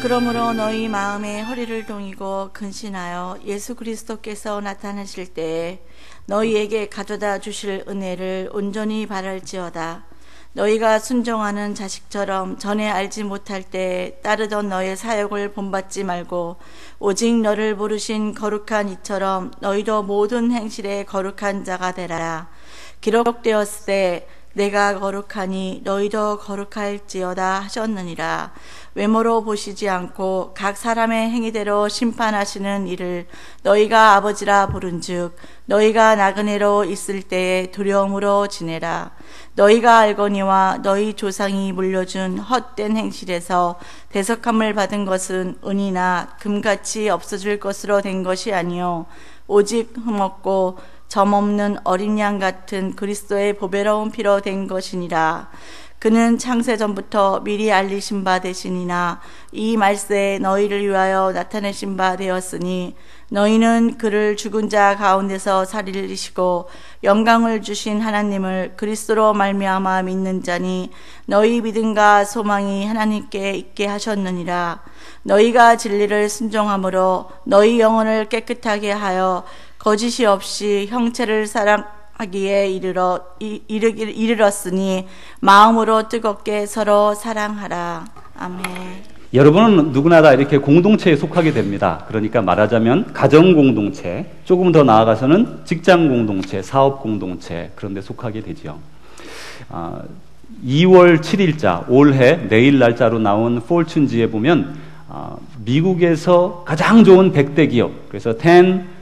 그러므로 너희 마음에 허리를 동이고 근신하여 예수 그리스도께서 나타나실 때에 너희에게 가져다 주실 은혜를 온전히 바랄지어다. 너희가 순종하는 자식처럼 전에 알지 못할 때 따르던 너의 사역을 본받지 말고 오직 너를 부르신 거룩한 이처럼 너희도 모든 행실에 거룩한 자가 되라. 기록되었을 때 내가 거룩하니 너희도 거룩할지어다 하셨느니라. 외모로 보시지 않고 각 사람의 행위대로 심판하시는 이를 너희가 아버지라 부른즉 너희가 나그네로 있을 때에 두려움으로 지내라. 너희가 알거니와 너희 조상이 물려준 헛된 행실에서 대속함을 받은 것은 은이나 금같이 없어질 것으로 된 것이 아니요 오직 흠없고 점없는 어린 양 같은 그리스도의 보배로운 피로 된 것이니라. 그는 창세전부터 미리 알리신 바 되시니나 이 말세에 너희를 위하여 나타내신 바 되었으니 너희는 그를 죽은 자 가운데서 살리시고 영광을 주신 하나님을 그리스도로 말미암아 믿는 자니 너희 믿음과 소망이 하나님께 있게 하셨느니라. 너희가 진리를 순종함으로 너희 영혼을 깨끗하게 하여 거짓이 없이 형체를 사랑하기에 이르렀으니 마음으로 뜨겁게 서로 사랑하라. 아멘. 여러분은 누구나 다 이렇게 공동체에 속하게 됩니다. 그러니까 말하자면 가정 공동체, 조금 더 나아가서는 직장 공동체, 사업 공동체 그런 데 속하게 되죠. 2월 7일자 올해 내일 날짜로 나온 포춘지에 보면 미국에서 가장 좋은 100대 기업, 그래서 10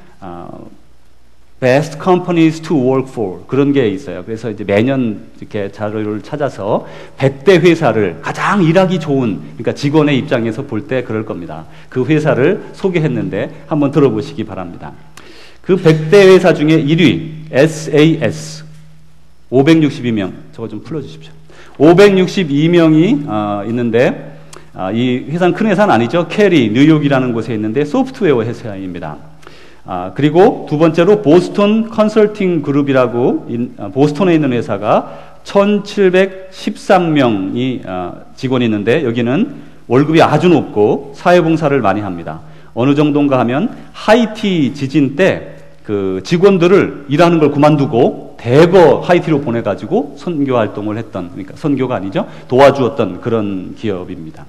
Best Companies to Work For 그런 게 있어요. 그래서 이제 매년 이렇게 자료를 찾아서 100대 회사를 가장 일하기 좋은, 그러니까 직원의 입장에서 볼 때 그럴 겁니다. 그 회사를 소개했는데 한번 들어보시기 바랍니다. 그 100대 회사 중에 1위 SAS 562명, 저거 좀 풀어주십시오. 562명이 있는데 이 회사는 큰 회사는 아니죠. 캐리 뉴욕이라는 곳에 있는데 소프트웨어 회사입니다. 그리고 두 번째로 보스턴 컨설팅 그룹이라고 보스턴에 있는 회사가 1713명이 직원이 있는데 여기는 월급이 아주 높고 사회봉사를 많이 합니다. 어느 정도인가 하면 하이티 지진 때 그 직원들을 일하는 걸 그만두고 대거 하이티로 보내가지고 선교 활동을 했던, 그러니까 선교가 아니죠, 도와주었던 그런 기업입니다.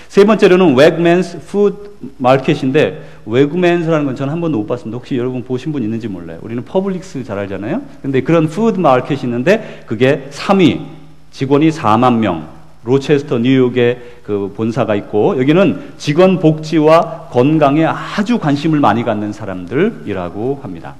세 번째로는 웩맨스 푸드 마켓인데, 웩맨스라는 건 저는 한 번도 못 봤습니다. 혹시 여러분 보신 분 있는지 몰라요. 우리는 퍼블릭스 잘 알잖아요. 근데 그런 푸드 마켓이 있는데 그게 3위, 직원이 4만 명, 로체스터 뉴욕에 그 본사가 있고, 여기는 직원 복지와 건강에 아주 관심을 많이 갖는 사람들이라고 합니다.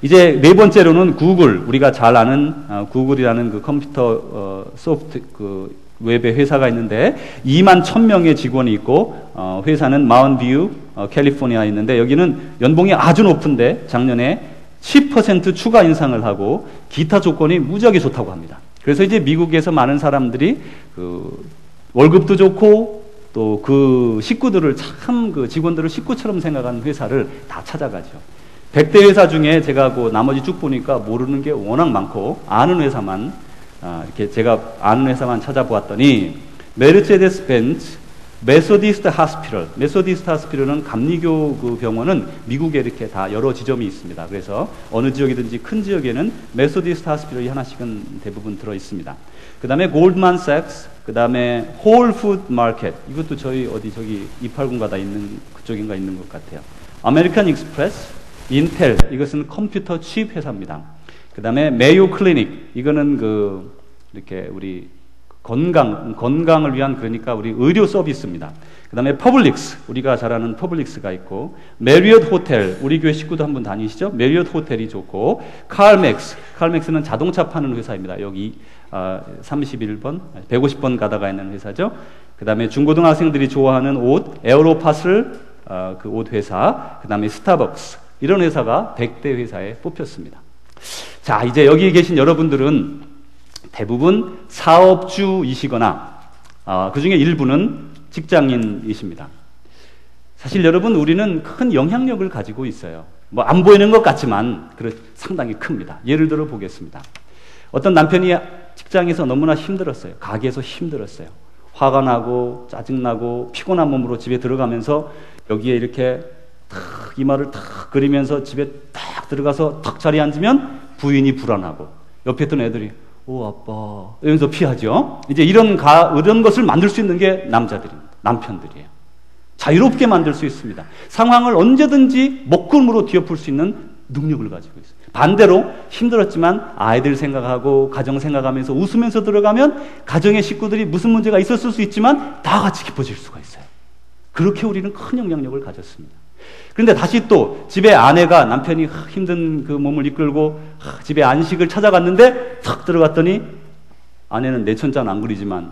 이제 네 번째로는 구글, 우리가 잘 아는 구글이라는 그 컴퓨터 소프트 그 웹의 회사가 있는데 2만 1,000명의 직원이 있고, 회사는 마운뷰 캘리포니아에 있는데 여기는 연봉이 아주 높은데 작년에 10% 추가 인상을 하고 기타 조건이 무지하게 좋다고 합니다. 그래서 이제 미국에서 많은 사람들이 그 월급도 좋고 또 그 식구들을 참 그 직원들을 식구처럼 생각하는 회사를 다 찾아가죠. 100대 회사 중에 제가 그 나머지 쭉 보니까 모르는 게 워낙 많고 아는 회사만 이렇게 제가 아는 회사만 찾아보았더니 메르세데스 벤츠 메소디스트 하스피럴, 메소디스트 하스피럴은 감리교 그 병원은 미국에 이렇게 다 여러 지점이 있습니다. 그래서 어느 지역이든지 큰 지역에는 메소디스트 하스피럴이 하나씩은 대부분 들어 있습니다. 그 다음에 골드만삭스, 그 다음에 홀푸드 마켓, 이것도 저희 어디 저기 280가다 있는 그쪽인가 있는 것 같아요. 아메리칸 익스프레스, 인텔, 이것은 컴퓨터 칩 회사입니다. 그 다음에 메요 클리닉, 이거는 그 이렇게 우리 건강을 위한, 그러니까 우리 의료 서비스입니다. 그 다음에 퍼블릭스, 우리가 잘 아는 퍼블릭스가 있고, 메리엇 호텔, 우리 교회 식구도 한번 다니시죠? 메리엇 호텔이 좋고, 칼맥스는 자동차 파는 회사입니다. 여기 31번, 150번 가다가 있는 회사죠. 그 다음에 중고등학생들이 좋아하는 옷, 에어로파슬, 그 옷 회사, 그 다음에 스타벅스, 이런 회사가 100대 회사에 뽑혔습니다. 자, 이제 여기 계신 여러분들은 대부분 사업주이시거나 그 중에 일부는 직장인이십니다. 사실 여러분, 우리는 큰 영향력을 가지고 있어요. 뭐 안 보이는 것 같지만 상당히 큽니다. 예를 들어 보겠습니다. 어떤 남편이 직장에서 너무나 힘들었어요. 가게에서 힘들었어요. 화가 나고 짜증나고 피곤한 몸으로 집에 들어가면서 여기에 이렇게 탁 이마를 탁 그리면서 집에 딱 들어가서 탁 자리에 앉으면 부인이 불안하고 옆에 있던 애들이 오 아빠 이러면서 피하죠. 이제 이런 것을 만들 수 있는 게 남자들입니다. 남편들이에요. 자유롭게 만들 수 있습니다. 상황을 언제든지 먹구름으로 뒤엎을 수 있는 능력을 가지고 있어요. 반대로 힘들었지만 아이들 생각하고 가정 생각하면서 웃으면서 들어가면 가정의 식구들이 무슨 문제가 있었을 수 있지만 다 같이 기뻐질 수가 있어요. 그렇게 우리는 큰 영향력을 가졌습니다. 그런데 다시 또 집에 아내가 남편이 힘든 그 몸을 이끌고 집에 안식을 찾아갔는데 탁 들어갔더니 아내는 내천장 안 그리지만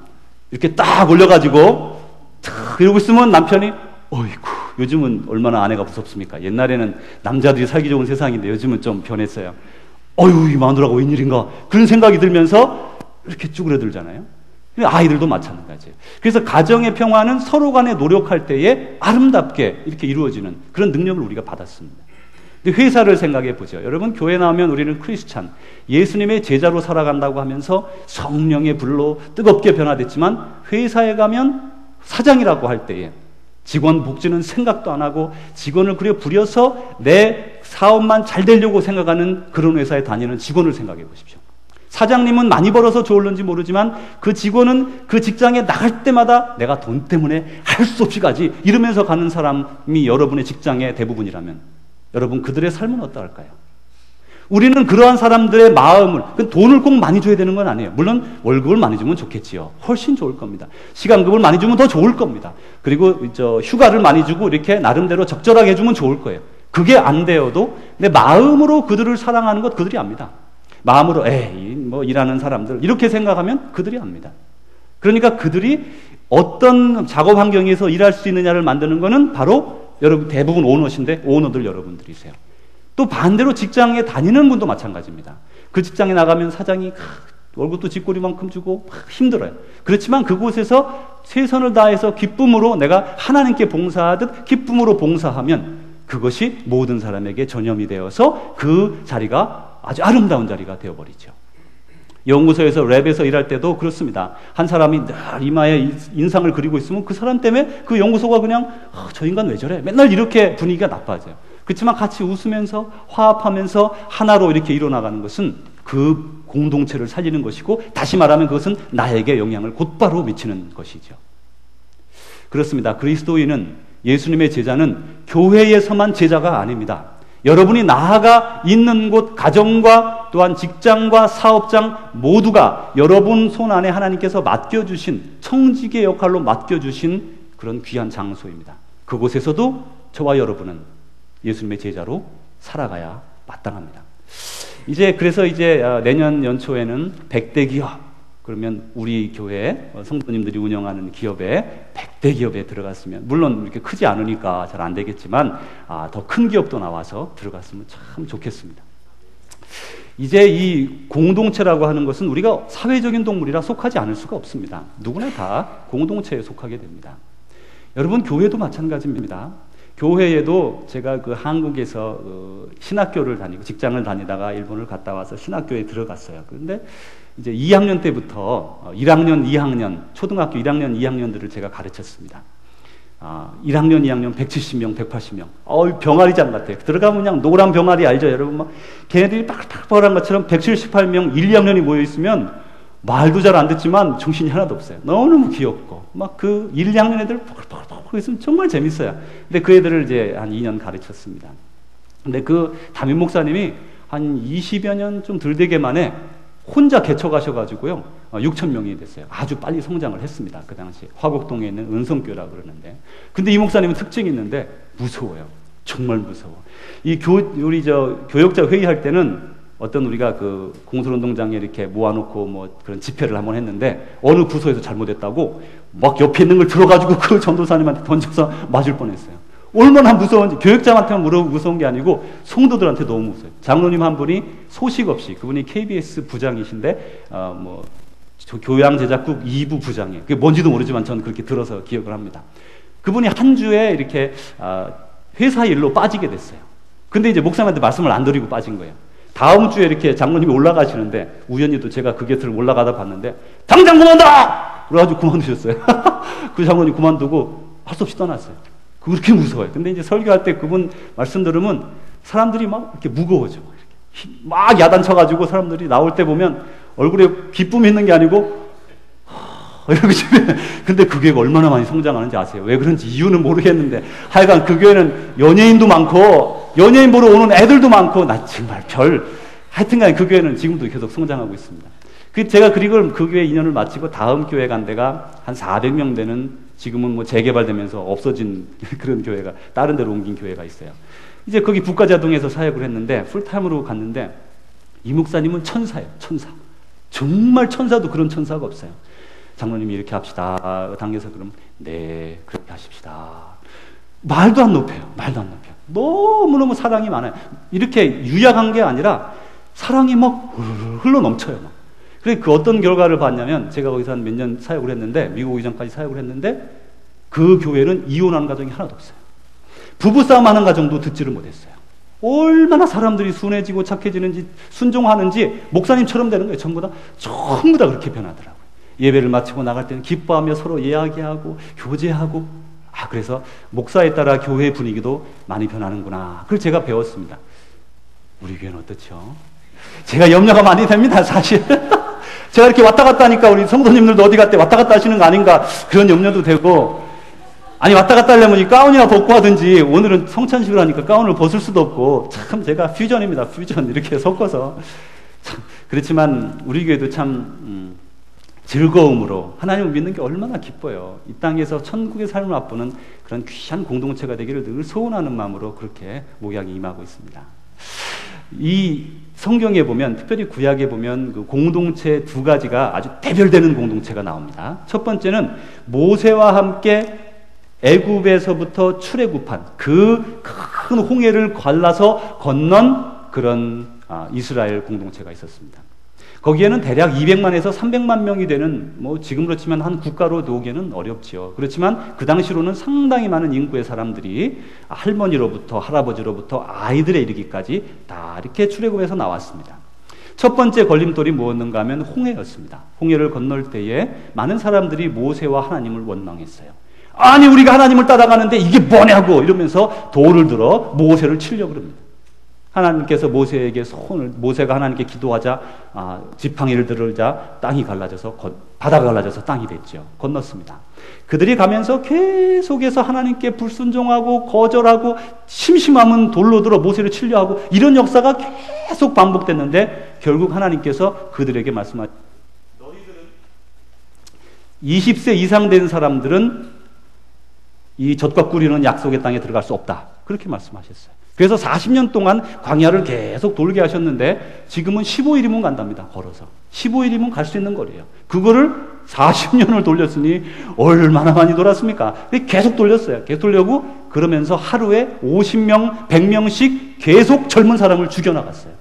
이렇게 딱 올려가지고 탁 이러고 있으면 남편이 어이구 요즘은 얼마나 아내가 무섭습니까? 옛날에는 남자들이 살기 좋은 세상인데 요즘은 좀 변했어요. 어휴 이 마누라가 웬일인가 그런 생각이 들면서 이렇게 쭈그러들잖아요. 아이들도 마찬가지예요. 그래서 가정의 평화는 서로 간에 노력할 때에 아름답게 이렇게 이루어지는 그런 능력을 우리가 받았습니다. 근데 회사를 생각해 보죠. 여러분 교회 나오면 우리는 크리스찬, 예수님의 제자로 살아간다고 하면서 성령의 불로 뜨겁게 변화됐지만 회사에 가면 사장이라고 할 때에 직원 복지는 생각도 안 하고 직원을 그려 부려서 내 사업만 잘 되려고 생각하는 그런 회사에 다니는 직원을 생각해 보십시오. 사장님은 많이 벌어서 좋을는지 모르지만 그 직원은 그 직장에 나갈 때마다 내가 돈 때문에 할 수 없이 가지 이러면서 가는 사람이 여러분의 직장의 대부분이라면 여러분 그들의 삶은 어떠할까요? 우리는 그러한 사람들의 마음을 돈을 꼭 많이 줘야 되는 건 아니에요. 물론 월급을 많이 주면 좋겠지요. 훨씬 좋을 겁니다. 시간급을 많이 주면 더 좋을 겁니다. 그리고 휴가를 많이 주고 이렇게 나름대로 적절하게 해주면 좋을 거예요. 그게 안 되어도 내 마음으로 그들을 사랑하는 것 그들이 압니다. 마음으로 에이 뭐 일하는 사람들 이렇게 생각하면 그들이 압니다. 그러니까 그들이 어떤 작업 환경에서 일할 수 있느냐를 만드는 것은 바로 여러분 대부분 오너신데 오너들 여러분들이세요. 또 반대로 직장에 다니는 분도 마찬가지입니다. 그 직장에 나가면 사장이 월급도 쥐꼬리만큼 주고 힘들어요. 그렇지만 그곳에서 최선을 다해서 기쁨으로 내가 하나님께 봉사하듯 기쁨으로 봉사하면 그것이 모든 사람에게 전염이 되어서 그 자리가 아주 아름다운 자리가 되어버리죠. 연구소에서 랩에서 일할 때도 그렇습니다. 한 사람이 늘 이마에 인상을 그리고 있으면 그 사람 때문에 그 연구소가 그냥 저 인간 왜 저래? 맨날 이렇게 분위기가 나빠져요. 그렇지만 같이 웃으면서 화합하면서 하나로 이렇게 일어나가는 것은 그 공동체를 살리는 것이고 다시 말하면 그것은 나에게 영향을 곧바로 미치는 것이죠. 그렇습니다. 그리스도인은 예수님의 제자는 교회에서만 제자가 아닙니다. 여러분이 나아가 있는 곳 가정과 또한 직장과 사업장 모두가 여러분 손 안에 하나님께서 맡겨주신 청지기의 역할로 맡겨주신 그런 귀한 장소입니다. 그곳에서도 저와 여러분은 예수님의 제자로 살아가야 마땅합니다. 그래서 내년 연초에는 100대 기업 그러면 우리 교회 성도님들이 운영하는 기업에 100대 기업에 들어갔으면 물론 이렇게 크지 않으니까 잘 안 되겠지만 더 큰 기업도 나와서 들어갔으면 참 좋겠습니다. 이 공동체라고 하는 것은 우리가 사회적인 동물이라 속하지 않을 수가 없습니다. 누구나 다 공동체에 속하게 됩니다. 여러분 교회도 마찬가지입니다. 교회에도 제가 한국에서 신학교를 다니고 직장을 다니다가 일본을 갔다 와서 신학교에 들어갔어요. 그런데 이제 2학년 때부터 1학년, 2학년, 초등학교 1학년, 2학년들을 제가 가르쳤습니다. 1학년, 2학년 170명, 180명. 병아리장 같아요. 들어가면 그냥 노란 병아리 알죠, 여러분? 걔네들이 빡빡빡한 것처럼 178명, 1, 2학년이 모여있으면 말도 잘 안 듣지만 정신이 하나도 없어요. 너무너무 귀엽고. 그 1, 2학년 애들 빡빡빡 있으면 정말 재밌어요. 근데 그 애들을 이제 한 2년 가르쳤습니다. 근데 그 담임 목사님이 한 20여 년 좀 덜 되게 만에 혼자 개척하셔가지고요 6,000명이 됐어요. 아주 빨리 성장을 했습니다. 그 당시 화곡동에 있는 은성교라고 그러는데, 근데 이 목사님은 특징이 있는데 무서워요. 정말 무서워. 우리 교역자 회의할 때는 어떤 우리가 그 공설운동장에 이렇게 모아놓고 그런 집회를 한번 했는데 어느 부서에서 잘못했다고 막 옆에 있는 걸 들어가지고 그 전도사님한테 던져서 맞을 뻔했어요. 얼마나 무서운지. 교역자한테만 무서운 게 아니고 성도들한테 너무 무서워요. 장로님 한 분이 소식 없이, 그분이 KBS 부장이신데 교양제작국 2부 부장이에요. 그게 뭔지도 모르지만 저는 그렇게 들어서 기억을 합니다. 그분이 한 주에 이렇게 회사 일로 빠지게 됐어요. 근데 이제 목사님한테 말씀을 안 드리고 빠진 거예요. 다음 주에 이렇게 장로님이 올라가시는데 우연히도 제가 그 곁을 올라가다 봤는데 당장 그만둬! 그래가지고 그만두셨어요. 그 장로님 그만두고 할 수 없이 떠났어요. 그렇게 무서워요. 근데 이제 설교할 때 그분 말씀 들으면 사람들이 막 이렇게 무거워져. 막 야단쳐가지고 사람들이 나올 때 보면 얼굴에 기쁨이 있는 게 아니고 이러고 집에. 근데 그 교회가 얼마나 많이 성장하는지 아세요? 왜 그런지 이유는 모르겠는데 하여간 그 교회는 연예인도 많고 연예인 보러 오는 애들도 많고 나 정말 하여튼간에 그 교회는 지금도 계속 성장하고 있습니다. 제가 그리고 그 교회 2년을 마치고 다음 교회 간 데가 한 400명 되는, 지금은 뭐 재개발되면서 없어진 그런 교회가, 다른 데로 옮긴 교회가 있어요. 이제 거기 북가자동에서 사역을 했는데 풀타임으로 갔는데 이 목사님은 천사예요. 천사. 정말 천사도 그런 천사가 없어요. 장로님이 이렇게 합시다. 당겨서 그러면 네 그렇게 하십시다. 말도 안 높여요. 말도 안 높여요. 너무너무 사랑이 많아요. 이렇게 유약한 게 아니라 사랑이 막 흘러 넘쳐요. 막. 그래서 그 어떤 결과를 봤냐면 제가 거기서 한 몇 년 사역을 했는데, 미국 오기 전까지 사역을 했는데 그 교회는 이혼하는 가정이 하나도 없어요. 부부싸움 하는 가정도 듣지를 못했어요. 얼마나 사람들이 순해지고 착해지는지, 순종하는지 목사님처럼 되는 거예요. 전부 다 그렇게 변하더라고요. 예배를 마치고 나갈 때는 기뻐하며 서로 이야기하고 교제하고, 그래서 목사에 따라 교회 분위기도 많이 변하는구나. 그걸 제가 배웠습니다. 우리 교회는 어떻죠? 제가 염려가 많이 됩니다, 사실. 제가 이렇게 왔다 갔다 하니까 우리 성도님들도 어디 갈 때 왔다 갔다 하시는 거 아닌가, 그런 염려도 되고, 아니 왔다 갔다 하려면 이 가운이나 벗고 하든지, 오늘은 성찬식을 하니까 가운을 벗을 수도 없고, 참 제가 퓨전입니다. 퓨전 이렇게 섞어서. 참 그렇지만 우리 교회도 참 즐거움으로 하나님을 믿는 게 얼마나 기뻐요. 이 땅에서 천국의 삶을 맛보는 그런 귀한 공동체가 되기를 늘 소원하는 마음으로 그렇게 목양이 임하고 있습니다. 이 성경에 보면, 특별히 구약에 보면 그 공동체 두 가지가 아주 대별되는 공동체가 나옵니다. 첫 번째는 모세와 함께 애굽에서부터 출애굽한 그 큰 홍해를 갈라서 건넌 그런 이스라엘 공동체가 있었습니다. 거기에는 대략 200만에서 300만 명이 되는, 뭐 지금으로 치면 한 국가로 놓기에는 어렵지요. 그렇지만 그 당시로는 상당히 많은 인구의 사람들이 할머니로부터 할아버지로부터 아이들에 이르기까지 다 이렇게 출애굽해서 나왔습니다. 첫 번째 걸림돌이 무엇인가 하면 홍해였습니다. 홍해를 건널 때에 많은 사람들이 모세와 하나님을 원망했어요. 아니 우리가 하나님을 따라가는데 이게 뭐냐고 이러면서 돌을 들어 모세를 치려고 합니다. 하나님께서 모세가 하나님께 기도하자 지팡이를 들자 땅이 갈라져서 바다가 갈라져서 땅이 됐죠. 건넜습니다. 그들이 가면서 계속해서 하나님께 불순종하고 거절하고 심심하면 돌로 들어 모세를 치려 하고, 이런 역사가 계속 반복됐는데 결국 하나님께서 그들에게 말씀하셨습니다. 너희들은 20세 이상 된 사람들은 이 젖과 꿀이는 약속의 땅에 들어갈 수 없다. 그렇게 말씀하셨어요. 그래서 40년 동안 광야를 계속 돌게 하셨는데 지금은 15일이면 간답니다. 걸어서. 15일이면 갈 수 있는 거리예요. 그거를 40년을 돌렸으니 얼마나 많이 돌았습니까? 계속 돌렸어요. 계속 돌려고 그러면서 하루에 50명, 100명씩 계속 젊은 사람을 죽여나갔어요.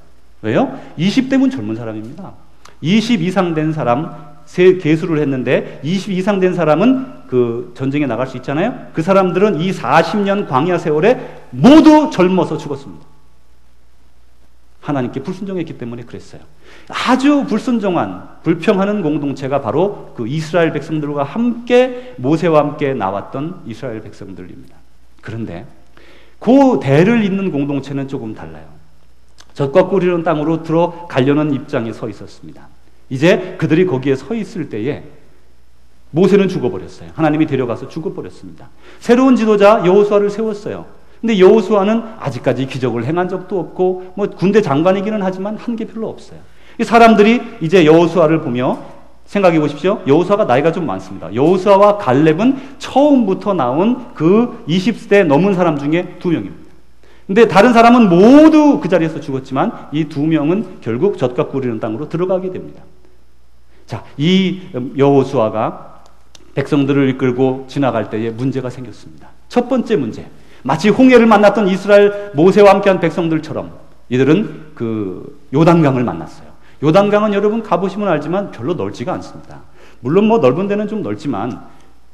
왜요? 20대면 젊은 사람입니다. 20 이상 된 사람 계수를 했는데 20 이상 된 사람은 그 전쟁에 나갈 수 있잖아요. 그 사람들은 이 40년 광야 세월에 모두 젊어서 죽었습니다. 하나님께 불순종했기 때문에 그랬어요. 아주 불순종한, 불평하는 공동체가 바로 그 이스라엘 백성들과 함께, 모세와 함께 나왔던 이스라엘 백성들입니다. 그런데 그 대를 잇는 공동체는 조금 달라요. 젖과 꿀이는 땅으로 들어가려는 입장에 서 있었습니다. 이제 그들이 거기에 서 있을 때에 모세는 죽어버렸어요. 하나님이 데려가서 죽어버렸습니다. 새로운 지도자 여호수아를 세웠어요. 근데 여호수아는 아직까지 기적을 행한 적도 없고 뭐 군대 장관이기는 하지만 한 게 별로 없어요. 이 사람들이 이제 여호수아를 보며 생각해 보십시오. 여호수아가 나이가 좀 많습니다. 여호수아와 갈렙은 처음부터 나온 그 20대 넘은 사람 중에 2명입니다. 근데 다른 사람은 모두 그 자리에서 죽었지만 이 2명은 결국 젖과 꿀이는 땅으로 들어가게 됩니다. 자, 이 여호수아가 백성들을 이끌고 지나갈 때에 문제가 생겼습니다. 첫 번째 문제, 마치 홍해를 만났던 이스라엘 모세와 함께한 백성들처럼 이들은 그 요단강을 만났어요. 요단강은 여러분 가보시면 알지만 별로 넓지가 않습니다. 물론 뭐 넓은 데는 좀 넓지만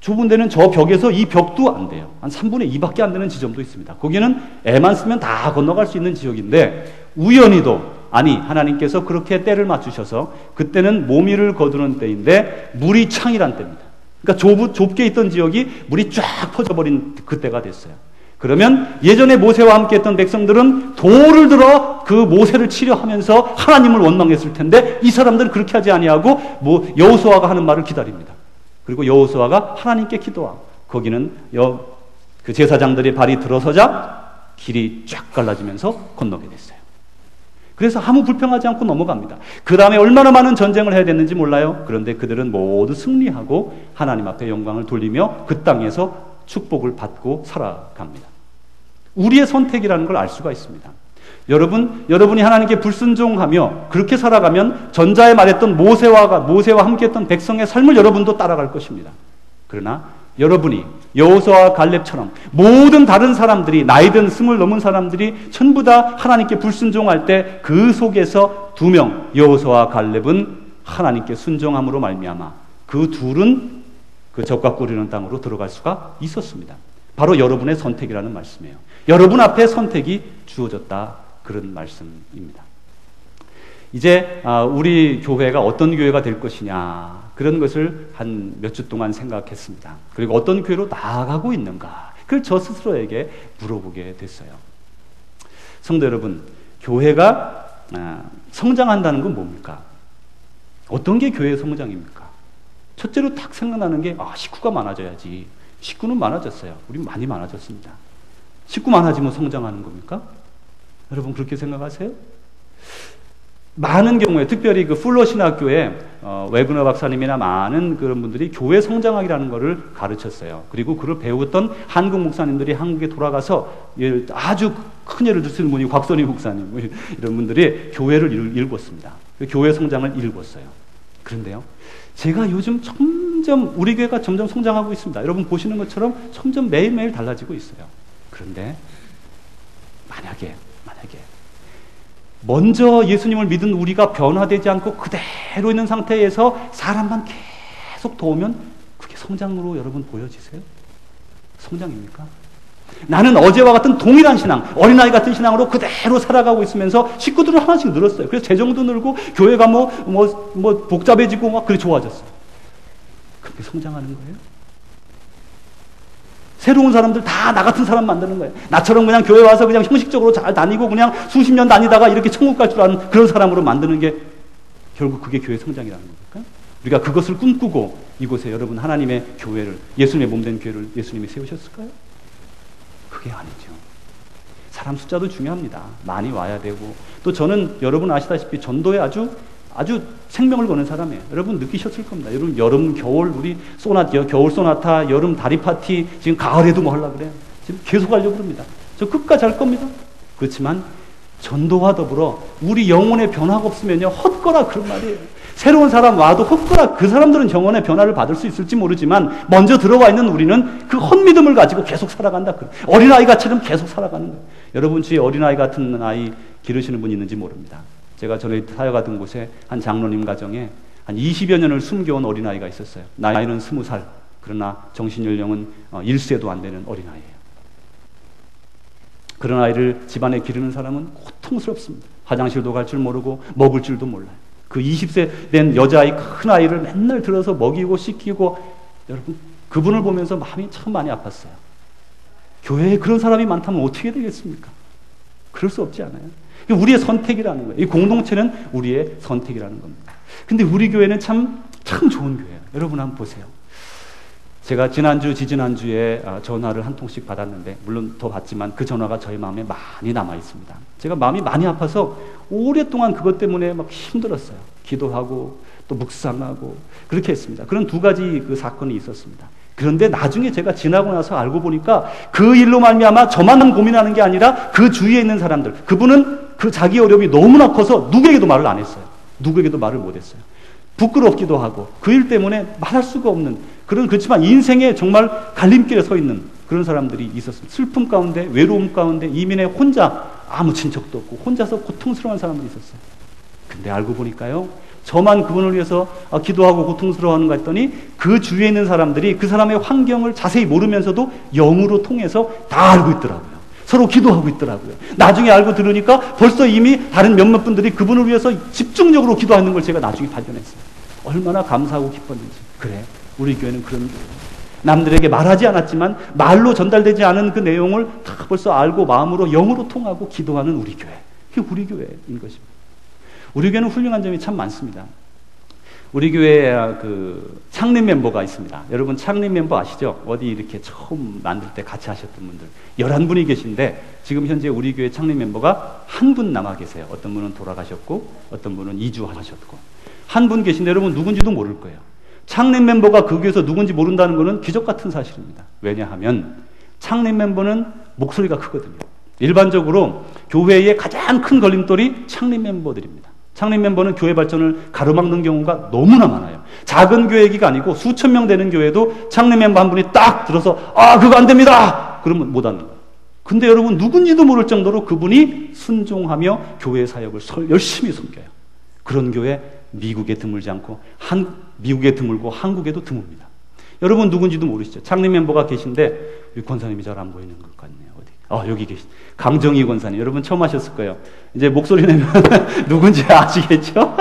좁은 데는 저 벽에서 이 벽도 안 돼요. 한 3분의 2밖에 안 되는 지점도 있습니다. 거기는 애만 쓰면 다 건너갈 수 있는 지역인데 우연히도 하나님께서 그렇게 때를 맞추셔서 그때는 모미를 거두는 때인데 물이 창이란 때입니다. 그러니까 좁게 있던 지역이 물이 쫙 퍼져버린 그때가 됐어요. 그러면 예전에 모세와 함께 했던 백성들은 돌을 들어 그 모세를 치려하면서 하나님을 원망했을 텐데 이 사람들은 그렇게 하지 아니하고 여호수아가 하는 말을 기다립니다. 그리고 여호수아가 하나님께 기도하고 거기는 그 제사장들의 발이 들어서자 길이 쫙 갈라지면서 건너게 됐어요. 그래서 아무 불평하지 않고 넘어갑니다. 그 다음에 얼마나 많은 전쟁을 해야 됐는지 몰라요. 그런데 그들은 모두 승리하고 하나님 앞에 영광을 돌리며 그 땅에서 축복을 받고 살아갑니다. 우리의 선택이라는 걸 알 수가 있습니다. 여러분이 하나님께 불순종하며 그렇게 살아가면 전자에 말했던 모세와 함께했던 백성의 삶을 여러분도 따라갈 것입니다. 그러나 여러분이 여호수아와 갈렙처럼 모든 다른 사람들이 나이든 20 넘은 사람들이 전부 다 하나님께 불순종할 때 그 속에서 2명 여호수아와 갈렙은 하나님께 순종함으로 말미암아 그 둘은 그 적과 꿀이는 땅으로 들어갈 수가 있었습니다. 바로 여러분의 선택이라는 말씀이에요. 여러분 앞에 선택이 주어졌다, 그런 말씀입니다. 이제 우리 교회가 어떤 교회가 될 것이냐, 그런 것을 한 몇 주 동안 생각했습니다. 그리고 어떤 교회로 나아가고 있는가, 그걸 저 스스로에게 물어보게 됐어요. 성도 여러분, 교회가 성장한다는 건 뭡니까? 어떤 게 교회의 성장입니까? 첫째로 딱 생각나는 게 식구가 많아져야지. 식구는 많아졌어요. 우리 많이 많아졌습니다. 식구 많아지면 성장하는 겁니까? 여러분 그렇게 생각하세요? 많은 경우에 특별히 그 풀러 신학교에 웨그너 박사님이나 많은 그런 분들이 교회 성장학이라는 것을 가르쳤어요. 그리고 그걸 배웠던 한국 목사님들이 한국에 돌아가서 아주 큰 예를 드시는 분이 곽선희 목사님 이런 분들이 교회를 읽었습니다. 교회 성장을 읽었어요. 그런데요, 제가 요즘 점점 우리 교회가 점점 성장하고 있습니다. 여러분 보시는 것처럼 점점 매일매일 달라지고 있어요. 그런데 만약에 먼저 예수님을 믿은 우리가 변화되지 않고 그대로 있는 상태에서 사람만 계속 도우면 그게 성장으로 여러분 보여지세요? 성장입니까? 나는 어제와 같은 동일한 신앙, 어린아이 같은 신앙으로 그대로 살아가고 있으면서 식구들은 하나씩 늘었어요. 그래서 재정도 늘고 교회가 복잡해지고 막 그렇게 좋아졌어요. 그렇게 성장하는 거예요? 새로운 사람들 다 나 같은 사람 만드는 거예요. 나처럼 그냥 교회 와서 그냥 형식적으로 잘 다니고 그냥 수십 년 다니다가 이렇게 천국 갈 줄 아는 그런 사람으로 만드는 게 결국 그게 교회 성장이라는 겁니까? 우리가 그것을 꿈꾸고 이곳에 여러분 하나님의 교회를, 예수님의 몸된 교회를 예수님이 세우셨을까요? 그게 아니죠. 사람 숫자도 중요합니다. 많이 와야 되고, 또 저는 여러분 아시다시피 전도에 아주 생명을 거는 사람이에요. 여러분 느끼셨을 겁니다. 여러분 여름, 겨울 우리 겨울 소나타, 여름 다리 파티, 지금 가을에도 뭐 하려고 그래요. 지금 계속 하려고 그럽니다. 저 끝까지 할 겁니다. 그렇지만 전도와 더불어 우리 영혼의 변화가 없으면요 헛거라 그런 말이에요. 새로운 사람 와도 헛거라, 그 사람들은 영혼의 변화를 받을 수 있을지 모르지만 먼저 들어와 있는 우리는 그 헛믿음을 가지고 계속 살아간다. 어린아이가처럼 계속 살아가는 거예요. 여러분 주위에 어린아이 같은 아이 기르시는 분 있는지 모릅니다. 제가 전에 사역하던 곳에 한 장로님 가정에 한 20여 년을 숨겨온 어린아이가 있었어요. 나이는 20살, 그러나 정신연령은 1세도 안 되는 어린아이예요. 그런 아이를 집안에 기르는 사람은 고통스럽습니다. 화장실도 갈 줄 모르고 먹을 줄도 몰라요. 그 20세 된 여자아이, 큰 아이를 맨날 들어서 먹이고 씻기고, 여러분 그분을 보면서 마음이 참 많이 아팠어요. 교회에 그런 사람이 많다면 어떻게 되겠습니까? 그럴 수 없지 않아요? 우리의 선택이라는 거예요. 이 공동체는 우리의 선택이라는 겁니다. 근데 우리 교회는 참 좋은 교회예요. 여러분 한번 보세요. 제가 지지난주에 전화를 한 통씩 받았는데, 물론 더 받지만 그 전화가 저희 마음에 많이 남아 있습니다. 제가 마음이 많이 아파서 오랫동안 그것 때문에 막 힘들었어요. 기도하고 또 묵상하고 그렇게 했습니다. 그런 두 가지 그 사건이 있었습니다. 그런데 나중에 제가 지나고 나서 알고 보니까 그 일로 말미암아 저만 고민하는 게 아니라 그 주위에 있는 사람들, 그분은 그 자기 어려움이 너무나 커서 누구에게도 말을 안 했어요. 누구에게도 말을 못 했어요. 부끄럽기도 하고 그 일 때문에 말할 수가 없는 그렇지만 인생에 정말 갈림길에 서 있는 그런 사람들이 있었습니다. 슬픔 가운데, 외로움 가운데, 이민에 혼자, 아무 친척도 없고 혼자서 고통스러운 사람들이 있었어요. 근데 알고 보니까요, 저만 그분을 위해서 기도하고 고통스러워하는가 했더니 그 주위에 있는 사람들이 그 사람의 환경을 자세히 모르면서도 영으로 통해서 다 알고 있더라고요. 서로 기도하고 있더라고요. 나중에 알고 들으니까 벌써 이미 다른 몇몇 분들이 그분을 위해서 집중적으로 기도하는 걸 제가 나중에 발견했어요. 얼마나 감사하고 기뻤는지. 그래, 우리 교회는 그런 교회예요. 남들에게 말하지 않았지만 말로 전달되지 않은 그 내용을 다 벌써 알고 마음으로 영으로 통하고 기도하는 우리 교회. 그게 우리 교회인 것입니다. 우리 교회는 훌륭한 점이 참 많습니다. 우리 교회에 그 창립 멤버가 있습니다. 여러분 창립 멤버 아시죠? 어디 이렇게 처음 만들 때 같이 하셨던 분들 11분이 계신데 지금 현재 우리 교회 창립 멤버가 한 분 남아 계세요. 어떤 분은 돌아가셨고 어떤 분은 이주하셨고 한 분 계신데 여러분 누군지도 모를 거예요. 창립 멤버가 그 교회에서 누군지 모른다는 것은 기적 같은 사실입니다. 왜냐하면 창립 멤버는 목소리가 크거든요. 일반적으로 교회의 가장 큰 걸림돌이 창립 멤버들입니다. 창립 멤버는 교회 발전을 가로막는 경우가 너무나 많아요. 작은 교회기가 아니고 수천 명 되는 교회도 창립 멤버 한 분이 딱 들어서 그거 안 됩니다! 그러면 못 하는 거예요. 근데 여러분 누군지도 모를 정도로 그분이 순종하며 교회 사역을 열심히 섬겨요. 그런 교회 미국에 드물지 않고 미국에 드물고 한국에도 드뭅니다. 여러분 누군지도 모르시죠? 창립 멤버가 계신데 우리 권사님이 잘 안 보이는 것 같네요. 어디? 여기 계신 강정희 권사님. 여러분 처음 하셨을 거예요. 이제 목소리 내면 누군지 아시겠죠?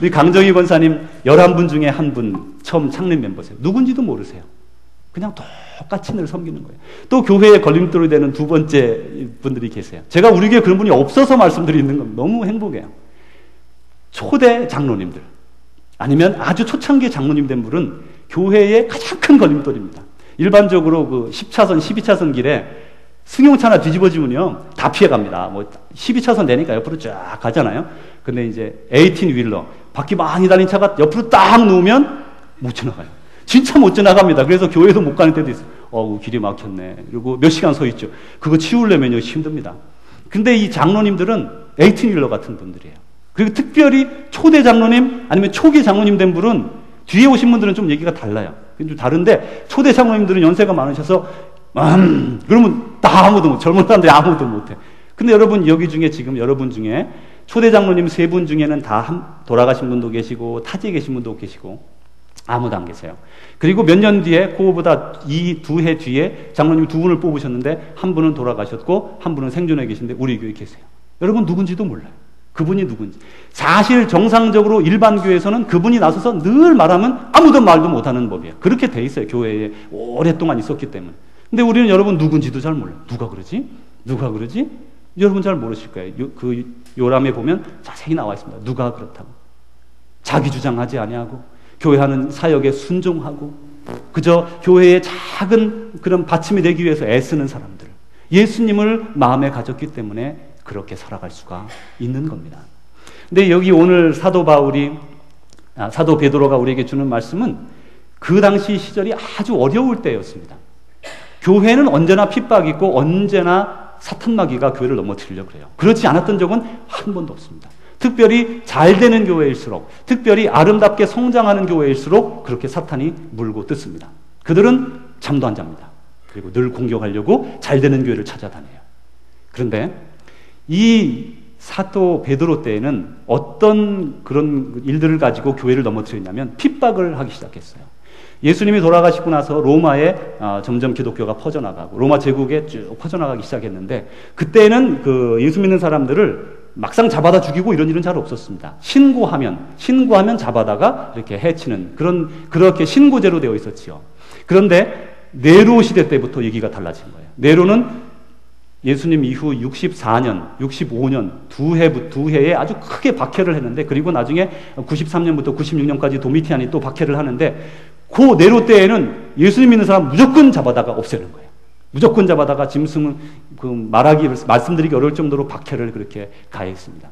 우리 강정희 권사님 11분 중에 한 분 처음 창립 멤버세요. 누군지도 모르세요. 그냥 똑같이 늘 섬기는 거예요. 또 교회에 걸림돌이 되는 두 번째 분들이 계세요. 제가 우리 교회에 그런 분이 없어서 말씀드리는 건 너무 행복해요. 초대 장로님들 아니면 아주 초창기 장로님 된 분은 교회의 가장 큰 걸림돌입니다. 일반적으로 그 10차선, 12차선 길에 승용차 하나 뒤집어지면요 다 피해갑니다. 뭐 12차선 되니까 옆으로 쫙 가잖아요. 근데 이제 18휠러 바퀴 많이 달린 차가 옆으로 딱 누우면 못 지나가요. 진짜 못 지나갑니다. 그래서 교회도 못 가는 때도 있어요. 길이 막혔네. 그리고 몇 시간 서 있죠. 그거 치우려면요 힘듭니다. 근데 이 장로님들은 18휠러 같은 분들이에요. 그리고 특별히 초대 장로님 아니면 초기 장로님 된 분은 뒤에 오신 분들은 좀 얘기가 달라요. 좀 다른데 초대 장로님들은 연세가 많으셔서 그러면 다 아무도 못, 젊은 사람들이 아무도 못해. 근데 여러분 여기 중에 지금 여러분 중에 초대 장로님 3분 중에는 다 돌아가신 분도 계시고 타지에 계신 분도 계시고 아무도 안 계세요. 그리고 몇 년 뒤에 그거보다 이 2해 뒤에 장로님 2분을 뽑으셨는데 한 분은 돌아가셨고 한 분은 생존해 계신데 우리 교회에 계세요. 여러분 누군지도 몰라요. 그분이 누군지. 사실 정상적으로 일반 교회에서는 그분이 나서서 늘 말하면 아무도 말도 못하는 법이에요. 그렇게 돼 있어요. 교회에 오랫동안 있었기 때문에. 근데 우리는 여러분 누군지도 잘 몰라요. 누가 그러지? 누가 그러지? 여러분 잘 모르실 거예요. 그 요람에 보면 자세히 나와 있습니다. 누가 그렇다고. 자기 주장하지 아니하고 교회 하는 사역에 순종하고 그저 교회의 작은 그런 받침이 되기 위해서 애쓰는 사람들. 예수님을 마음에 가졌기 때문에 그렇게 살아갈 수가 있는 겁니다. 근데 여기 오늘 사도 베드로가 우리에게 주는 말씀은 그 당시 시절이 아주 어려울 때였습니다. 교회는 언제나 핍박이 있고 언제나 사탄마귀가 교회를 넘어뜨리려고 그래요. 그렇지 않았던 적은 한 번도 없습니다. 특별히 잘 되는 교회일수록, 특별히 아름답게 성장하는 교회일수록 그렇게 사탄이 물고 뜯습니다. 그들은 잠도 안 잡니다. 그리고 늘 공격하려고 잘 되는 교회를 찾아다녀요. 그런데 이 사도 베드로 때에는 어떤 그런 일들을 가지고 교회를 넘어뜨렸냐면 핍박을 하기 시작했어요. 예수님이 돌아가시고 나서 로마에 점점 기독교가 퍼져나가고 로마 제국에 쭉 퍼져나가기 시작했는데 그때는 그 예수 믿는 사람들을 막상 잡아다 죽이고 이런 일은 잘 없었습니다. 신고하면 잡아다가 이렇게 해치는 그렇게 신고제로 되어 있었지요. 그런데 네로 시대 때부터 얘기가 달라진 거예요. 네로는 예수님 이후 64년, 65년 두 해에 아주 크게 박해를 했는데 그리고 나중에 93년부터 96년까지 도미티안이 또 박해를 하는데 그 네로 때에는 예수님 믿는 사람 무조건 잡아다가 없애는 거예요. 무조건 잡아다가 짐승은 말씀드리기 어려울 정도로 박해를 그렇게 가했습니다.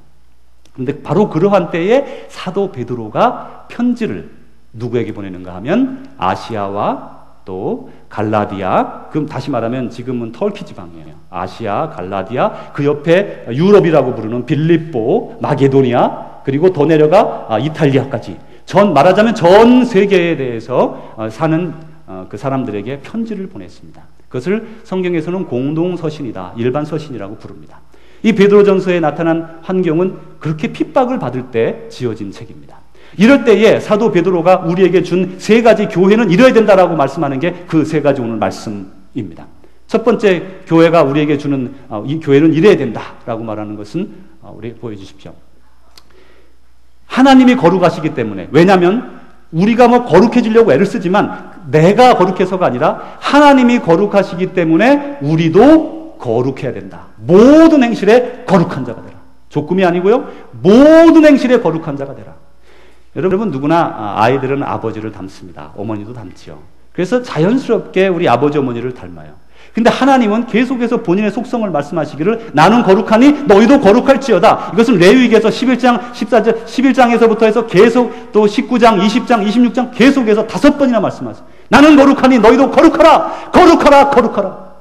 그런데 바로 그러한 때에 사도 베드로가 편지를 누구에게 보내는가 하면 아시아와 또 갈라디아, 그럼 다시 말하면 지금은 터키 지방이에요. 아시아, 갈라디아, 그 옆에 유럽이라고 부르는 빌립보, 마게도니아, 그리고 더 내려가 이탈리아까지 말하자면 전 세계에 대해서 사는 그 사람들에게 편지를 보냈습니다. 그것을 성경에서는 공동서신이다, 일반 서신이라고 부릅니다. 이 베드로전서에 나타난 환경은 그렇게 핍박을 받을 때 지어진 책입니다. 이럴 때에 사도 베드로가 우리에게 준 3가지 교회는 이래야 된다라고 말씀하는 게 그 3가지 오늘 말씀입니다. 첫 번째 교회가 우리에게 주는 이 교회는 이래야 된다라고 말하는 것은 우리 보여주십시오. 하나님이 거룩하시기 때문에, 왜냐하면 우리가 뭐 거룩해지려고 애를 쓰지만 내가 거룩해서가 아니라 하나님이 거룩하시기 때문에 우리도 거룩해야 된다. 모든 행실에 거룩한 자가 되라. 조금이 아니고요. 모든 행실에 거룩한 자가 되라. 여러분 누구나 아이들은 아버지를 닮습니다. 어머니도 닮지요. 그래서 자연스럽게 우리 아버지 어머니를 닮아요. 근데 하나님은 계속해서 본인의 속성을 말씀하시기를 나는 거룩하니 너희도 거룩할지어다. 이것은 레위기에서 11장, 14장, 11장에서부터 해서 계속 또 19장, 20장, 26장 계속해서 5번이나 말씀하세요. 나는 거룩하니 너희도 거룩하라. 거룩하라. 거룩하라.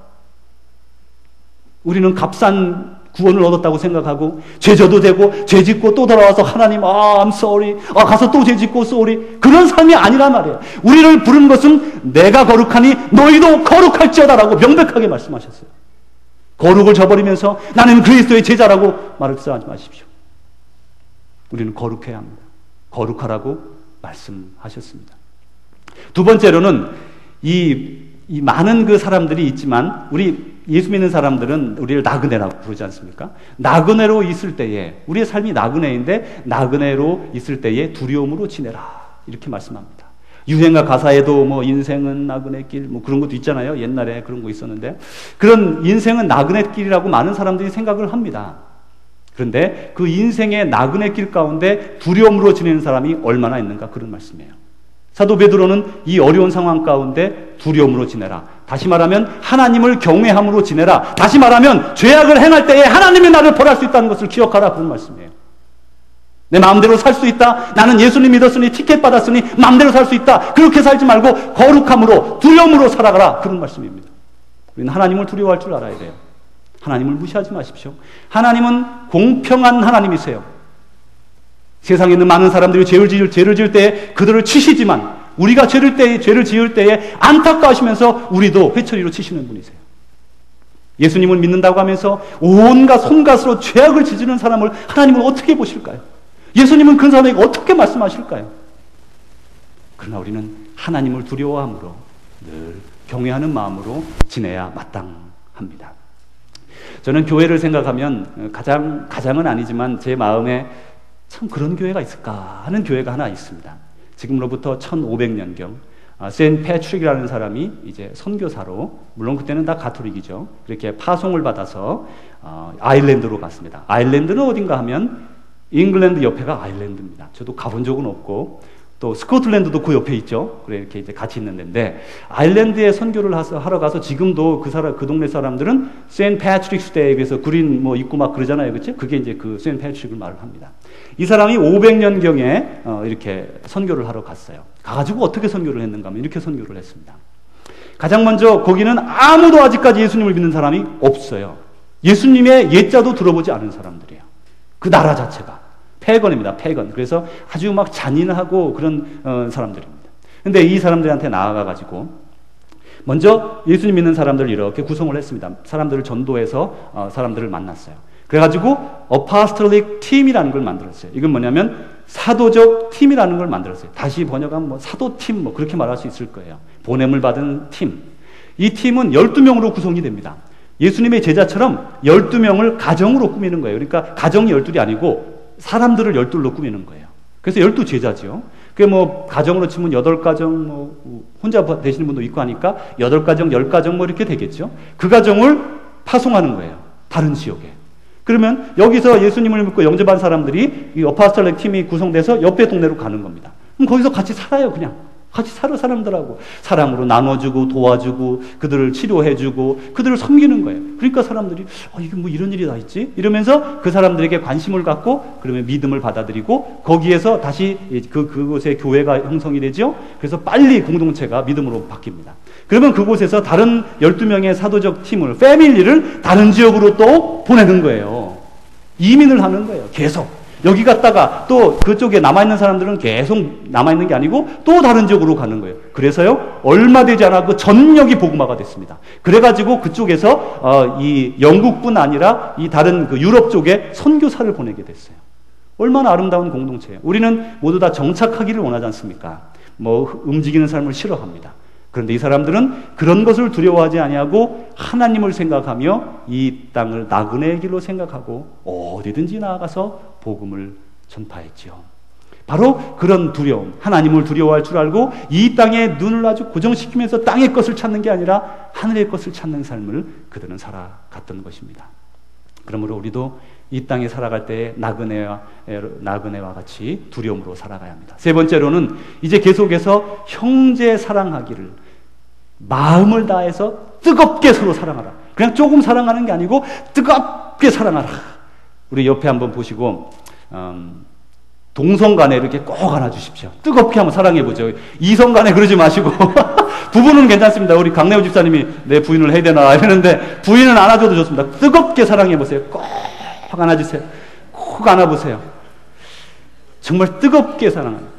우리는 값싼 구원을 얻었다고 생각하고 죄져도 되고 죄짓고 또 돌아와서 하나님 I'm sorry 가서 또 죄짓고 sorry 그런 삶이 아니란 말이에요. 우리를 부른 것은 내가 거룩하니 너희도 거룩할지어다 라고 명백하게 말씀하셨어요. 거룩을 저버리면서 나는 그리스도의 제자라고 말을 하지 마십시오. 우리는 거룩해야 합니다. 거룩하라고 말씀하셨습니다. 두 번째로는 이 많은 그 사람들이 있지만 우리 예수 믿는 사람들은 우리를 나그네라고 부르지 않습니까? 나그네로 있을 때에 우리의 삶이 나그네인데 나그네로 있을 때에 두려움으로 지내라 이렇게 말씀합니다. 유행가 가사에도 뭐 인생은 나그네길 뭐 그런 것도 있잖아요. 옛날에 그런 거 있었는데 그런 인생은 나그네길이라고 많은 사람들이 생각을 합니다. 그런데 그 인생의 나그네길 가운데 두려움으로 지내는 사람이 얼마나 있는가 그런 말씀이에요. 사도 베드로는 이 어려운 상황 가운데 두려움으로 지내라. 다시 말하면 하나님을 경외함으로 지내라. 다시 말하면 죄악을 행할 때에 하나님이 나를 벌할 수 있다는 것을 기억하라 그런 말씀이에요. 내 마음대로 살 수 있다. 나는 예수님 믿었으니 티켓 받았으니 마음대로 살 수 있다. 그렇게 살지 말고 거룩함으로 두려움으로 살아가라 그런 말씀입니다. 우리는 하나님을 두려워할 줄 알아야 돼요. 하나님을 무시하지 마십시오. 하나님은 공평한 하나님이세요. 세상에 있는 많은 사람들이 죄를 지을 때에 그들을 치시지만 우리가 죄를 지을 때에 안타까우시면서 우리도 회초리로 치시는 분이세요. 예수님을 믿는다고 하면서 온갖 손가스로 죄악을 저지르는 사람을 하나님은 어떻게 보실까요? 예수님은 그 사람에게 어떻게 말씀하실까요? 그러나 우리는 하나님을 두려워함으로 늘 경외하는 마음으로 지내야 마땅합니다. 저는 교회를 생각하면 가장은 아니지만 제 마음에 참 그런 교회가 있을까 하는 교회가 하나 있습니다. 지금으로부터 1500년경 세인트 패트릭이라는 사람이 이제 선교사로 물론 그때는 다 가톨릭이죠. 그렇게 파송을 받아서 아일랜드로 갔습니다. 아일랜드는 어딘가 하면 잉글랜드 옆에가 아일랜드입니다. 저도 가본 적은 없고 또 스코틀랜드도 그 옆에 있죠. 그래 이렇게 이제 같이 있는 데인데 아일랜드에 선교를 하러 가서 지금도 그 동네 사람들은 세인트 패트릭스 데이에 비해서 그린 뭐 입고 막 그러잖아요, 그렇죠? 그게 이제 그 세인트 패트릭을 말을 합니다. 이 사람이 500년경에 이렇게 선교를 하러 갔어요. 가가지고 어떻게 선교를 했는가 하면 이렇게 선교를 했습니다. 가장 먼저 거기는 아무도 아직까지 예수님을 믿는 사람이 없어요. 예수님의 옛자도 들어보지 않은 사람들이에요. 그 나라 자체가. 패건입니다. 패건. 그래서 아주 막 잔인하고 그런 사람들입니다. 근데 이 사람들한테 나아가가지고 먼저 예수님 믿는 사람들을 이렇게 구성을 했습니다. 사람들을 전도해서 사람들을 만났어요. 그래가지고 어파스톨릭 팀이라는 걸 만들었어요. 이건 뭐냐면 사도적 팀이라는 걸 만들었어요. 다시 번역하면 뭐 사도팀 뭐 그렇게 말할 수 있을 거예요. 보냄을 받은 팀. 이 팀은 12명으로 구성이 됩니다. 예수님의 제자처럼 12명을 가정으로 꾸미는 거예요. 그러니까 가정이 12이 아니고 사람들을 12로 꾸미는 거예요. 그래서 12제자죠. 그게 뭐 가정으로 치면 8가정 뭐 혼자 되시는 분도 있고 하니까 8가정, 10가정 뭐 이렇게 되겠죠. 그 가정을 파송하는 거예요. 다른 지역에. 그러면 여기서 예수님을 믿고 영접한 사람들이 이 어파스톨릭 팀이 구성돼서 옆에 동네로 가는 겁니다. 그럼 거기서 같이 살아요, 그냥. 같이 살아 사람들하고 사랑으로 나눠주고 도와주고 그들을 치료해주고 그들을 섬기는 거예요. 그러니까 사람들이 이게 뭐 이런 일이 다 있지? 이러면서 그 사람들에게 관심을 갖고 그러면 믿음을 받아들이고 거기에서 다시 그곳에 교회가 형성이 되죠. 그래서 빨리 공동체가 믿음으로 바뀝니다. 그러면 그곳에서 다른 12명의 사도적 팀을 패밀리를 다른 지역으로 또 보내는 거예요. 이민을 하는 거예요. 계속. 여기 갔다가 또 그쪽에 남아있는 사람들은 계속 남아있는 게 아니고 또 다른 지역으로 가는 거예요. 그래서요, 얼마 되지 않아 그 전역이 복음화가 됐습니다. 그래가지고 그쪽에서 이 영국뿐 아니라 이 다른 그 유럽 쪽에 선교사를 보내게 됐어요. 얼마나 아름다운 공동체예요. 우리는 모두 다 정착하기를 원하지 않습니까? 뭐 움직이는 삶을 싫어합니다. 그런데 이 사람들은 그런 것을 두려워하지 아니하고 하나님을 생각하며 이 땅을 나그네의 길로 생각하고 어디든지 나아가서 복음을 전파했지요. 바로 그런 두려움, 하나님을 두려워할 줄 알고 이 땅에 눈을 아주 고정시키면서 땅의 것을 찾는 게 아니라 하늘의 것을 찾는 삶을 그들은 살아갔던 것입니다. 그러므로 우리도 이 땅에 살아갈 때 나그네와 같이 두려움으로 살아가야 합니다. 세 번째로는 이제 계속해서 형제 사랑하기를 마음을 다해서 뜨겁게 서로 사랑하라. 그냥 조금 사랑하는 게 아니고 뜨겁게 사랑하라. 우리 옆에 한번 보시고 동성간에 이렇게 꼭 안아주십시오. 뜨겁게 한번 사랑해보죠. 이성간에 그러지 마시고 부부는 괜찮습니다. 우리 강래우 집사님이 내 부인을 해야 되나 이러는데 부인은 안아줘도 좋습니다. 뜨겁게 사랑해보세요. 꼭 안아주세요. 꼭 안아보세요. 정말 뜨겁게 사랑합니다.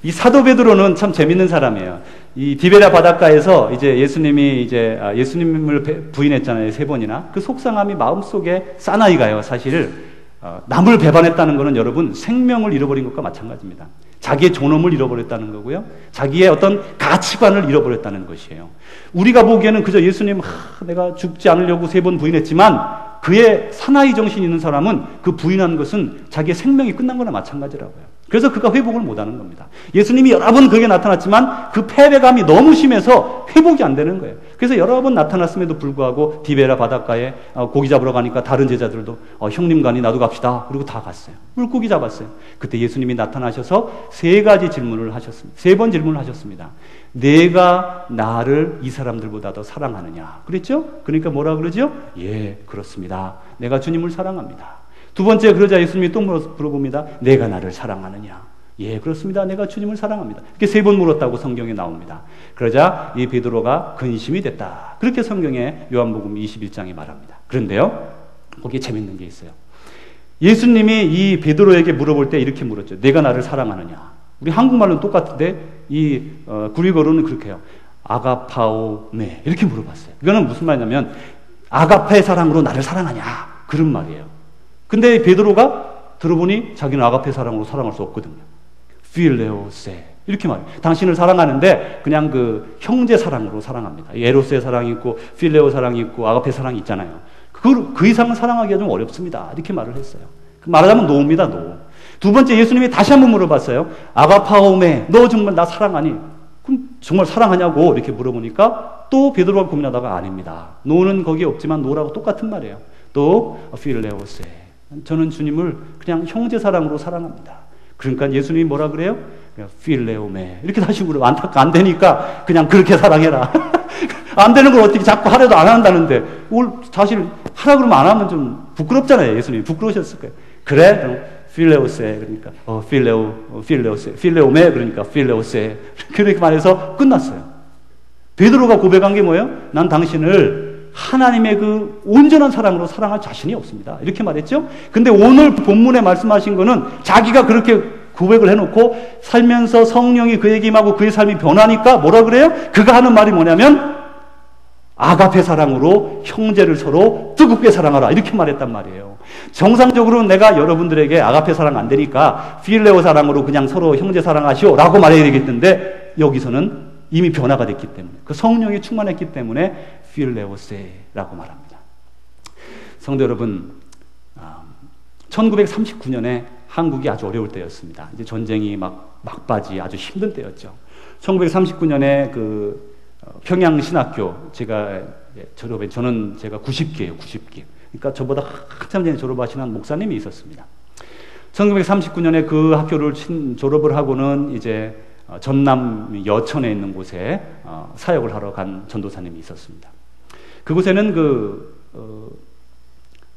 이 사도 베드로는 참 재밌는 사람이에요. 이 디베랴 바닷가에서 이제 예수님이 예수님을 부인했잖아요. 3번이나. 그 속상함이 마음속에 싸나이가요. 사실 남을 배반했다는 것은 여러분 생명을 잃어버린 것과 마찬가지입니다. 자기의 존엄을 잃어버렸다는 거고요. 자기의 어떤 가치관을 잃어버렸다는 것이에요. 우리가 보기에는 그저 예수님 내가 죽지 않으려고 3번 부인했지만 그의 사나이 정신이 있는 사람은 그 부인한 것은 자기의 생명이 끝난 거나 마찬가지라고요. 그래서 그가 회복을 못하는 겁니다. 예수님이 여러 번 그에게 나타났지만 그 패배감이 너무 심해서 회복이 안 되는 거예요. 그래서 여러 번 나타났음에도 불구하고 디베랴 바닷가에 고기 잡으러 가니까 다른 제자들도 형님 가니 나도 갑시다. 그리고 다 갔어요. 물고기 잡았어요. 그때 예수님이 나타나셔서 3가지 질문을 하셨습니다. 3번 질문을 하셨습니다. 내가 나를 이 사람들보다 더 사랑하느냐? 그랬죠? 그러니까 뭐라 그러죠? 예, 그렇습니다. 내가 주님을 사랑합니다. 두 번째 그러자 예수님이 또 물어봅니다. 내가 나를 사랑하느냐? 예, 그렇습니다. 내가 주님을 사랑합니다. 이렇게 3번 물었다고 성경에 나옵니다. 그러자 이 베드로가 근심이 됐다. 그렇게 성경에 요한복음 21장에 말합니다. 그런데요, 거기에 재밌는 게 있어요. 예수님이 이 베드로에게 물어볼 때 이렇게 물었죠. 내가 나를 사랑하느냐? 우리 한국말로는 똑같은데 이 구리어로는 그렇게 해요. 아가파오메 이렇게 물어봤어요. 이거는 무슨 말이냐면 아가페 사랑으로 나를 사랑하냐? 그런 말이에요. 근데 베드로가 들어보니 자기는 아가페 사랑으로 사랑할 수 없거든요. 필레오세 이렇게 말해요. 당신을 사랑하는데 그냥 그 형제 사랑으로 사랑합니다. 에로스의 사랑이 있고 필레오 사랑이 있고 아가페 사랑이 있잖아요. 그 이상은 사랑하기가 좀 어렵습니다. 이렇게 말을 했어요. 말하자면 노입니다. 노. 두 번째 예수님이 다시 한번 물어봤어요. 아가파오메 너 정말 나 사랑하니? 그럼 정말 사랑하냐고 이렇게 물어보니까 또 베드로가 고민하다가 아닙니다. 노는 거기에 없지만 노라고 똑같은 말이에요. 또 필레오세 저는 주님을 그냥 형제 사랑으로 사랑합니다. 그러니까 예수님이 뭐라 그래요? 필레오메 이렇게 다시 물어. 안 되니까 그냥 그렇게 사랑해라. 안 되는 걸 어떻게 자꾸 하려도 안 한다는데 사실 하라 그러면 안 하면 좀 부끄럽잖아요. 예수님이 부끄러우셨을 거예요. 그래? 필레오세 그러니까 필레오세 필레오메 그러니까 필레오세 그렇게 말해서 끝났어요. 베드로가 고백한 게 뭐예요? 난 당신을 하나님의 그 온전한 사랑으로 사랑할 자신이 없습니다. 이렇게 말했죠. 근데 오늘 본문에 말씀하신 거는 자기가 그렇게 고백을 해놓고 살면서 성령이 그에게 임하고 그의 삶이 변하니까 뭐라 그래요? 그가 하는 말이 뭐냐면 아가페 사랑으로 형제를 서로 뜨겁게 사랑하라 이렇게 말했단 말이에요. 정상적으로 내가 여러분들에게 아가페 사랑 안 되니까 필레오 사랑으로 그냥 서로 형제 사랑하시오 라고 말해야 되겠는데 여기서는 이미 변화가 됐기 때문에 그 성령이 충만했기 때문에 필레오세라고 말합니다. 성도 여러분, 1939년에 한국이 아주 어려울 때였습니다. 이제 전쟁이 막바지 아주 힘든 때였죠. 1939년에 그 평양신학교 제가 저는 제가 90기예요. 90기. 그러니까 저보다 한참 전에 졸업하신 목사님이 있었습니다. 1939년에 그 학교를 졸업을 하고는 이제 전남 여천에 있는 곳에 사역을 하러 간 전도사님이 있었습니다. 그곳에는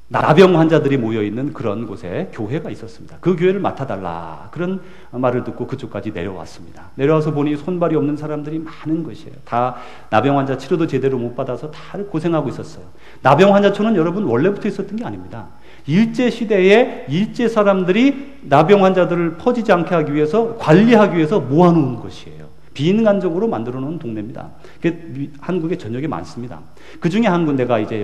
나병 환자들이 모여있는 그런 곳에 교회가 있었습니다. 그 교회를 맡아달라 그런 말을 듣고 그쪽까지 내려왔습니다. 내려와서 보니 손발이 없는 사람들이 많은 것이에요. 다 나병 환자 치료도 제대로 못 받아서 다 고생하고 있었어요. 나병 환자촌은 여러분 원래부터 있었던 게 아닙니다. 일제시대에 일제 사람들이 나병 환자들을 퍼지지 않게 하기 위해서 관리하기 위해서 모아놓은 것이에요. 비인간적으로 만들어 놓은 동네입니다. 한국에 전역에 많습니다. 그 중에 한 군데가 이제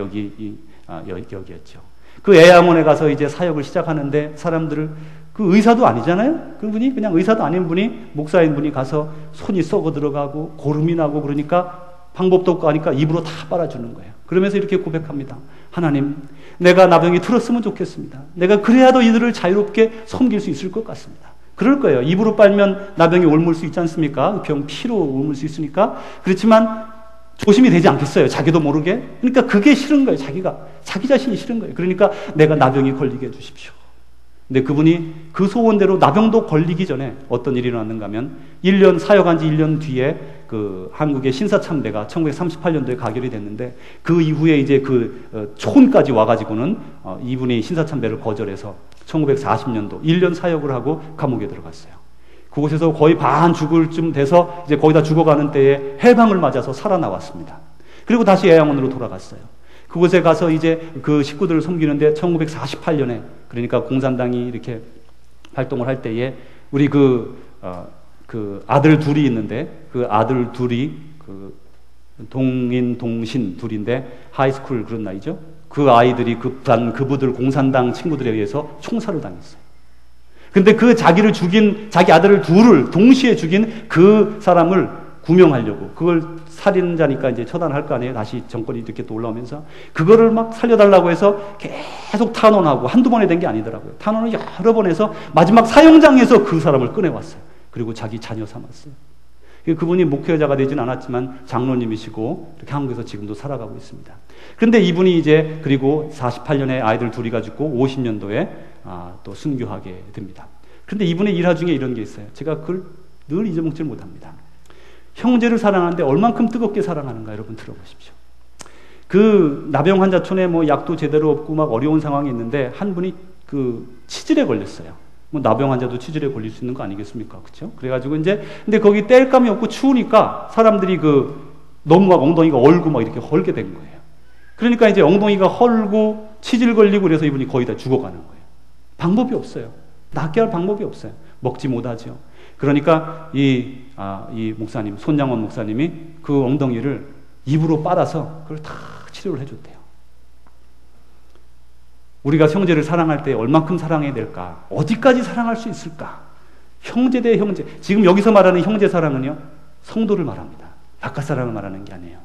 여기였죠. 그 애양원에 가서 이제 사역을 시작하는데 사람들을 그 의사도 아니잖아요. 그분이 그냥 의사도 아닌 분이 목사인 분이 가서 손이 썩어 들어가고 고름이 나고 그러니까 방법도 없고 하니까 입으로 다 빨아주는 거예요. 그러면서 이렇게 고백합니다. 하나님, 내가 나병이 들었으면 좋겠습니다. 내가 그래야도 이들을 자유롭게 섬길 수 있을 것 같습니다. 그럴 거예요. 입으로 빨면 나병이 옮을 수 있지 않습니까? 병 피로 옮을 수 있으니까. 그렇지만 조심이 되지 않겠어요. 자기도 모르게. 그러니까 그게 싫은 거예요. 자기 자신이 싫은 거예요. 그러니까 내가 나병이 걸리게 해주십시오. 근데 그분이 그 소원대로 나병도 걸리기 전에 어떤 일이 일어났는가 하면 1년 사역한 지 1년 뒤에 그 한국의 신사참배가 1938년도에 가결이 됐는데 그 이후에 이제 그 촌까지 와가지고는 이분이 신사참배를 거절해서 1940년도 1년 사역을 하고 감옥에 들어갔어요. 그곳에서 거의 반 죽을 쯤 돼서 이제 거의 다 죽어가는 때에 해방을 맞아서 살아나왔습니다. 그리고 다시 애양원으로 돌아갔어요. 그곳에 가서 이제 그 식구들을 섬기는데 1948년에 그러니까 공산당이 이렇게 활동을 할 때에 우리 그 아들 둘이 있는데 그 아들 둘이 그 동인 동신 둘인데 하이스쿨 그런 나이죠. 그 아이들이 그부들 공산당 친구들에 의해서 총살을 당했어요. 근데 그 자기 아들을 둘을 동시에 죽인 그 사람을 구명하려고 그걸 살인자니까 이제 처단할 거 아니에요. 다시 정권이 이렇게 또 올라오면서 그거를 막 살려달라고 해서 계속 탄원하고 한두 번에 된 게 아니더라고요. 탄원을 여러 번 해서 마지막 사형장에서 그 사람을 꺼내왔어요. 그리고 자기 자녀 삼았어요. 그분이 목회자가 되진 않았지만 장로님이시고 이렇게 한국에서 지금도 살아가고 있습니다. 그런데 이분이 이제 그리고 48년에 아이들 둘이 가지고 50년도에 또 순교하게 됩니다. 그런데 이분의 일화 중에 이런 게 있어요. 제가 그걸 늘 잊어먹지 못합니다. 형제를 사랑하는데 얼만큼 뜨겁게 사랑하는가 여러분 들어보십시오. 그 나병 환자촌에 뭐 약도 제대로 없고 막 어려운 상황이 있는데 한 분이 그 치질에 걸렸어요. 뭐 나병 환자도 치질에 걸릴 수 있는 거 아니겠습니까? 그렇죠? 그래가지고 이제 근데 거기 땔감이 없고 추우니까 사람들이 그 너무 막 엉덩이가 얼고 막 이렇게 헐게 된 거예요. 그러니까 이제 엉덩이가 헐고 치질 걸리고 그래서 이분이 거의 다 죽어가는 거예요. 방법이 없어요. 낫게 할 방법이 없어요. 먹지 못하죠. 그러니까 이 목사님, 손양원 목사님이 그 엉덩이를 입으로 빨아서 그걸 다 치료를 해줬대요. 우리가 형제를 사랑할 때 얼만큼 사랑해야 될까? 어디까지 사랑할 수 있을까? 형제 대 형제. 지금 여기서 말하는 형제 사랑은요, 성도를 말합니다. 바깥 사랑을 말하는 게 아니에요.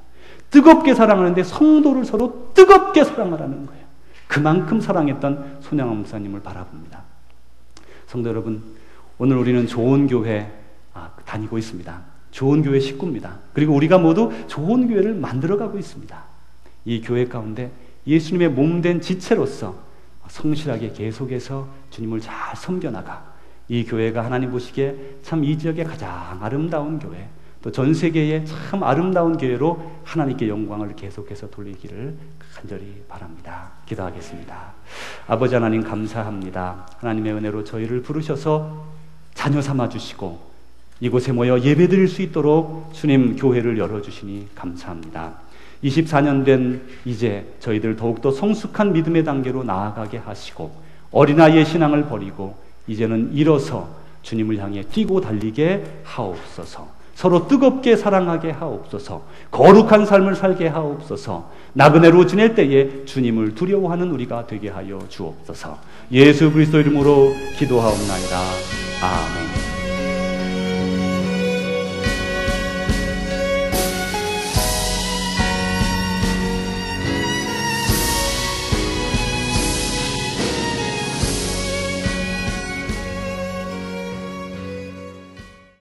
뜨겁게 사랑하는데 성도를 서로 뜨겁게 사랑하라는 거예요. 그만큼 사랑했던 손양원 목사님을 바라봅니다. 성도 여러분, 오늘 우리는 좋은 교회 다니고 있습니다. 좋은 교회 식구입니다. 그리고 우리가 모두 좋은 교회를 만들어가고 있습니다. 이 교회 가운데 예수님의 몸된 지체로서 성실하게 계속해서 주님을 잘 섬겨나가 이 교회가 하나님 보시기에 참 이 지역의 가장 아름다운 교회, 또 전 세계의 참 아름다운 교회로 하나님께 영광을 계속해서 돌리기를 간절히 바랍니다. 기도하겠습니다. 아버지 하나님 감사합니다. 하나님의 은혜로 저희를 부르셔서 자녀 삼아 주시고 이곳에 모여 예배드릴 수 있도록 주님 교회를 열어주시니 감사합니다. 24년 된 이제 저희들 더욱더 성숙한 믿음의 단계로 나아가게 하시고 어린아이의 신앙을 버리고 이제는 일어서 주님을 향해 뛰고 달리게 하옵소서. 서로 뜨겁게 사랑하게 하옵소서. 거룩한 삶을 살게 하옵소서. 나그네로 지낼 때에 주님을 두려워하는 우리가 되게 하여 주옵소서. 예수 그리스도 이름으로 기도하옵나이다. 아멘.